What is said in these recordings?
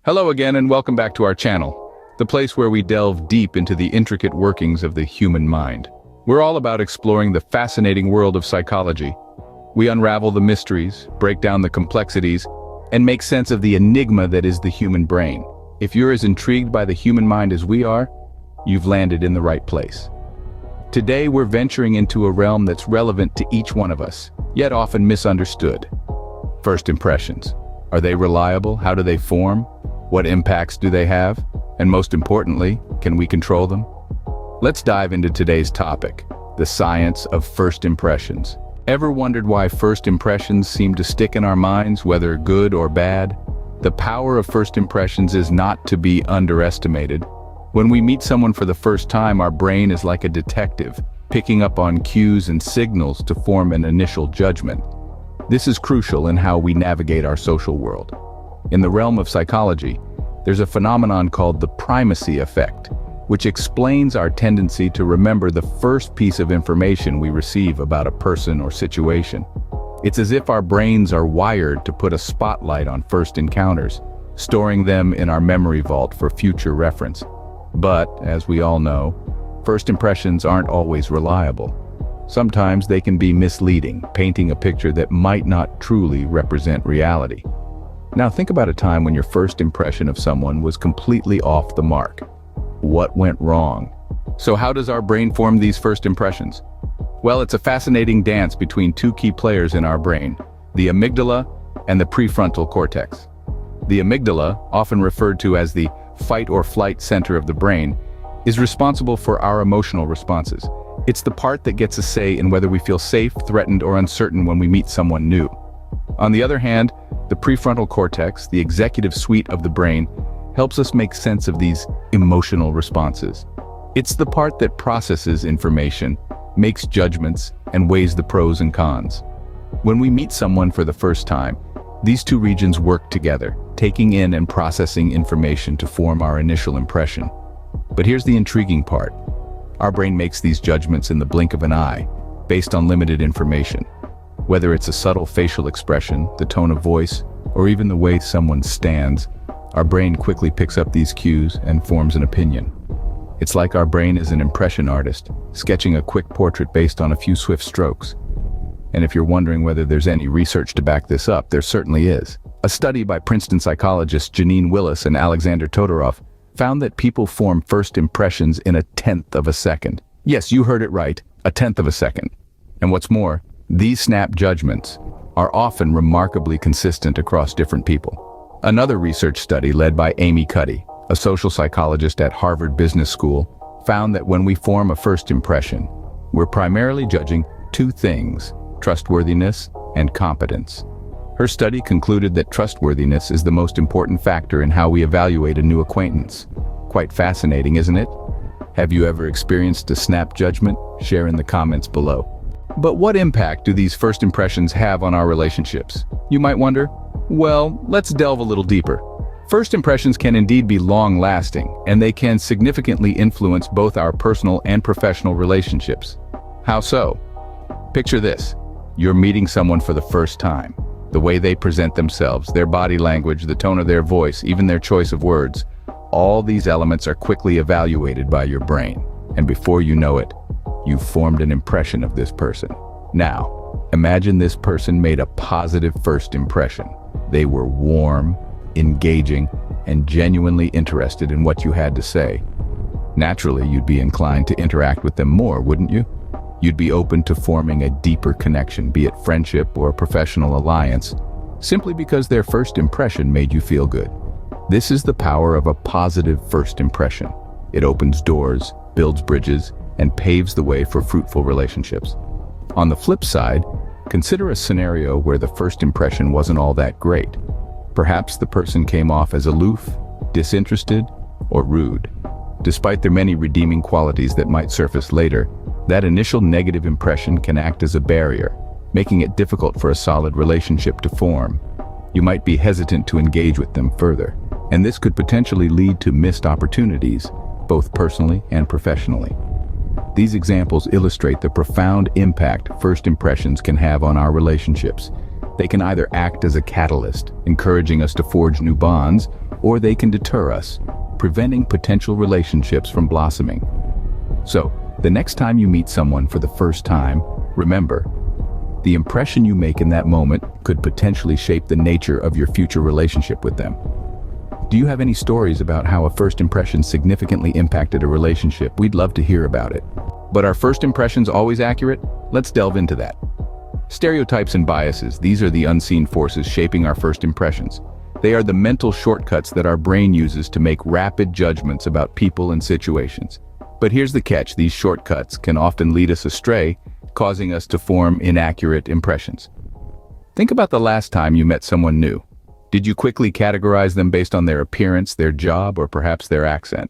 Hello again and welcome back to our channel, the place where we delve deep into the intricate workings of the human mind. We're all about exploring the fascinating world of psychology. We unravel the mysteries, break down the complexities, and make sense of the enigma that is the human brain. If you're as intrigued by the human mind as we are, you've landed in the right place. Today we're venturing into a realm that's relevant to each one of us, yet often misunderstood. First impressions. Are they reliable? How do they form? What impacts do they have? And most importantly, can we control them? Let's dive into today's topic, the science of first impressions. Ever wondered why first impressions seem to stick in our minds, whether good or bad? The power of first impressions is not to be underestimated. When we meet someone for the first time, our brain is like a detective, picking up on cues and signals to form an initial judgment. This is crucial in how we navigate our social world. In the realm of psychology, there's a phenomenon called the primacy effect, which explains our tendency to remember the first piece of information we receive about a person or situation. It's as if our brains are wired to put a spotlight on first encounters, storing them in our memory vault for future reference. But, as we all know, first impressions aren't always reliable. Sometimes they can be misleading, painting a picture that might not truly represent reality. Now think about a time when your first impression of someone was completely off the mark. What went wrong? So how does our brain form these first impressions? Well, it's a fascinating dance between two key players in our brain, the amygdala and the prefrontal cortex. The amygdala, often referred to as the fight or flight center of the brain, is responsible for our emotional responses. It's the part that gets a say in whether we feel safe, threatened, or uncertain when we meet someone new. On the other hand, the prefrontal cortex, the executive suite of the brain, helps us make sense of these emotional responses. It's the part that processes information, makes judgments, and weighs the pros and cons. When we meet someone for the first time, these two regions work together, taking in and processing information to form our initial impression. But here's the intriguing part. Our brain makes these judgments in the blink of an eye, based on limited information. Whether it's a subtle facial expression, the tone of voice, or even the way someone stands, our brain quickly picks up these cues and forms an opinion. It's like our brain is an impression artist, sketching a quick portrait based on a few swift strokes. And if you're wondering whether there's any research to back this up, there certainly is. A study by Princeton psychologists Janine Willis and Alexander Todorov found that people form first impressions in 1/10 of a second. Yes, you heard it right, 1/10 of a second. And what's more, these snap judgments are often remarkably consistent across different people. Another research study led by Amy Cuddy, a social psychologist at Harvard Business School, found that when we form a first impression, we're primarily judging two things: trustworthiness and competence. Her study concluded that trustworthiness is the most important factor in how we evaluate a new acquaintance. Quite fascinating, isn't it? Have you ever experienced a snap judgment? Share in the comments below. But what impact do these first impressions have on our relationships? You might wonder. Well, let's delve a little deeper. First impressions can indeed be long-lasting, and they can significantly influence both our personal and professional relationships. How so? Picture this. You're meeting someone for the first time. The way they present themselves, their body language, the tone of their voice, even their choice of words, all these elements are quickly evaluated by your brain. And before you know it, you've formed an impression of this person. Now, imagine this person made a positive first impression. They were warm, engaging, and genuinely interested in what you had to say. Naturally, you'd be inclined to interact with them more, wouldn't you? You'd be open to forming a deeper connection, be it friendship or a professional alliance, simply because their first impression made you feel good. This is the power of a positive first impression. It opens doors, builds bridges, and paves the way for fruitful relationships. On the flip side, consider a scenario where the first impression wasn't all that great. Perhaps the person came off as aloof, disinterested, or rude. Despite their many redeeming qualities that might surface later, that initial negative impression can act as a barrier, making it difficult for a solid relationship to form. You might be hesitant to engage with them further, and this could potentially lead to missed opportunities, both personally and professionally. These examples illustrate the profound impact first impressions can have on our relationships. They can either act as a catalyst, encouraging us to forge new bonds, or they can deter us, preventing potential relationships from blossoming. So, the next time you meet someone for the first time, remember, the impression you make in that moment could potentially shape the nature of your future relationship with them. Do you have any stories about how a first impression significantly impacted a relationship? We'd love to hear about it. But are first impressions always accurate? Let's delve into that. Stereotypes and biases, these are the unseen forces shaping our first impressions. They are the mental shortcuts that our brain uses to make rapid judgments about people and situations. But here's the catch, these shortcuts can often lead us astray, causing us to form inaccurate impressions. Think about the last time you met someone new. Did you quickly categorize them based on their appearance, their job, or perhaps their accent?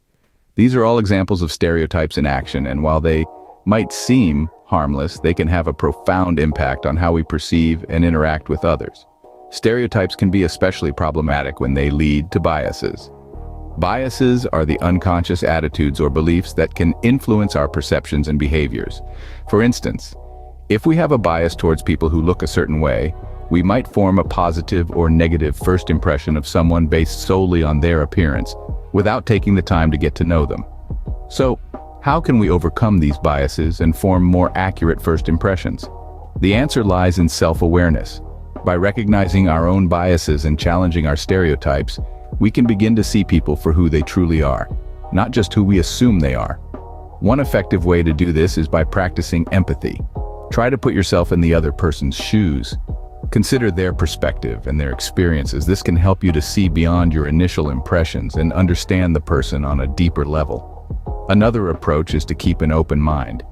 These are all examples of stereotypes in action, and while they might seem harmless, they can have a profound impact on how we perceive and interact with others. Stereotypes can be especially problematic when they lead to biases. Biases are the unconscious attitudes or beliefs that can influence our perceptions and behaviors. For instance, if we have a bias towards people who look a certain way, we might form a positive or negative first impression of someone based solely on their appearance, without taking the time to get to know them. So, how can we overcome these biases and form more accurate first impressions? The answer lies in self-awareness. By recognizing our own biases and challenging our stereotypes, we can begin to see people for who they truly are, not just who we assume they are. One effective way to do this is by practicing empathy. Try to put yourself in the other person's shoes. Consider their perspective and their experiences. This can help you to see beyond your initial impressions and understand the person on a deeper level. Another approach is to keep an open mind.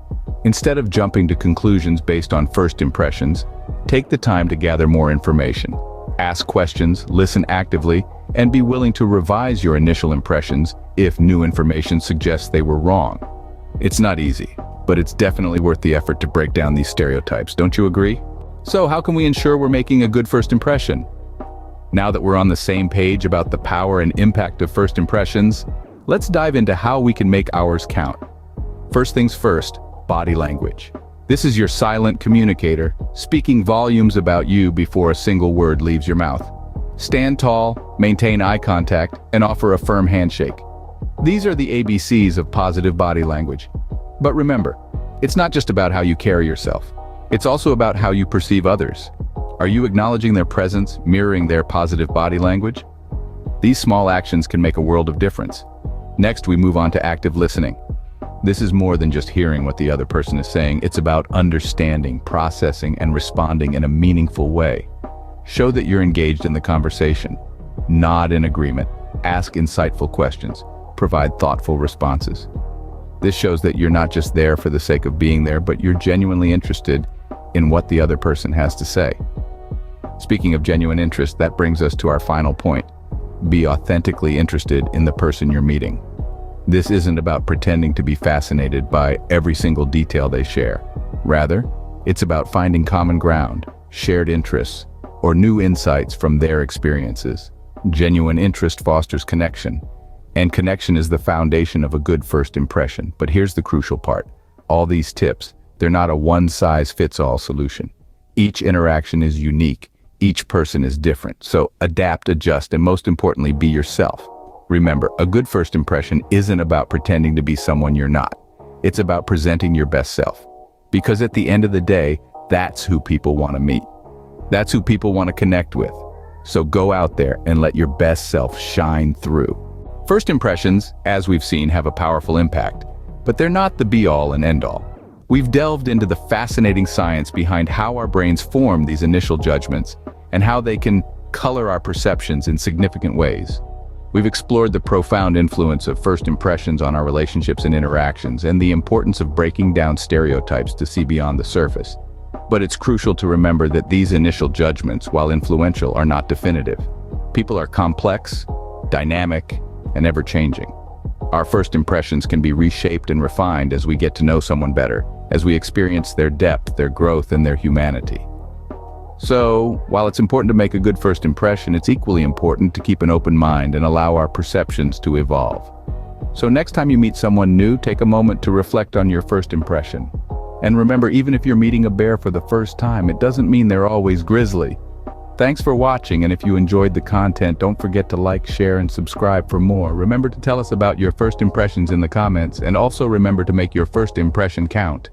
Instead of jumping to conclusions based on first impressions, take the time to gather more information. Ask questions, listen actively, and be willing to revise your initial impressions if new information suggests they were wrong. It's not easy, but it's definitely worth the effort to break down these stereotypes, don't you agree? So how can we ensure we're making a good first impression? Now that we're on the same page about the power and impact of first impressions, let's dive into how we can make ours count. First things first, body language. This is your silent communicator, speaking volumes about you before a single word leaves your mouth. Stand tall, maintain eye contact, and offer a firm handshake. These are the ABCs of positive body language. But remember, it's not just about how you carry yourself. It's also about how you perceive others. Are you acknowledging their presence, mirroring their positive body language? These small actions can make a world of difference. Next, we move on to active listening. This is more than just hearing what the other person is saying. It's about understanding, processing, and responding in a meaningful way. Show that you're engaged in the conversation. Nod in agreement. Ask insightful questions. Provide thoughtful responses. This shows that you're not just there for the sake of being there, but you're genuinely interested in what the other person has to say. Speaking of genuine interest, that brings us to our final point. Be authentically interested in the person you're meeting. This isn't about pretending to be fascinated by every single detail they share. Rather, it's about finding common ground, shared interests, or new insights from their experiences. Genuine interest fosters connection, and connection is the foundation of a good first impression. But here's the crucial part. All these tips, they're not a one-size-fits-all solution. Each interaction is unique. Each person is different. So adapt, adjust, and most importantly, be yourself. Remember, a good first impression isn't about pretending to be someone you're not. It's about presenting your best self. Because at the end of the day, that's who people want to meet. That's who people want to connect with. So go out there and let your best self shine through. First impressions, as we've seen, have a powerful impact, but they're not the be-all and end-all. We've delved into the fascinating science behind how our brains form these initial judgments and how they can color our perceptions in significant ways. We've explored the profound influence of first impressions on our relationships and interactions, and the importance of breaking down stereotypes to see beyond the surface. But it's crucial to remember that these initial judgments, while influential, are not definitive. People are complex, dynamic, and ever-changing. Our first impressions can be reshaped and refined as we get to know someone better, as we experience their depth, their growth, and their humanity. So, while it's important to make a good first impression, it's equally important to keep an open mind and allow our perceptions to evolve. So next time you meet someone new, take a moment to reflect on your first impression. And remember, even if you're meeting a bear for the first time, it doesn't mean they're always grizzly. Thanks for watching, and if you enjoyed the content, don't forget to like, share, and subscribe for more. Remember to tell us about your first impressions in the comments, and also remember to make your first impression count.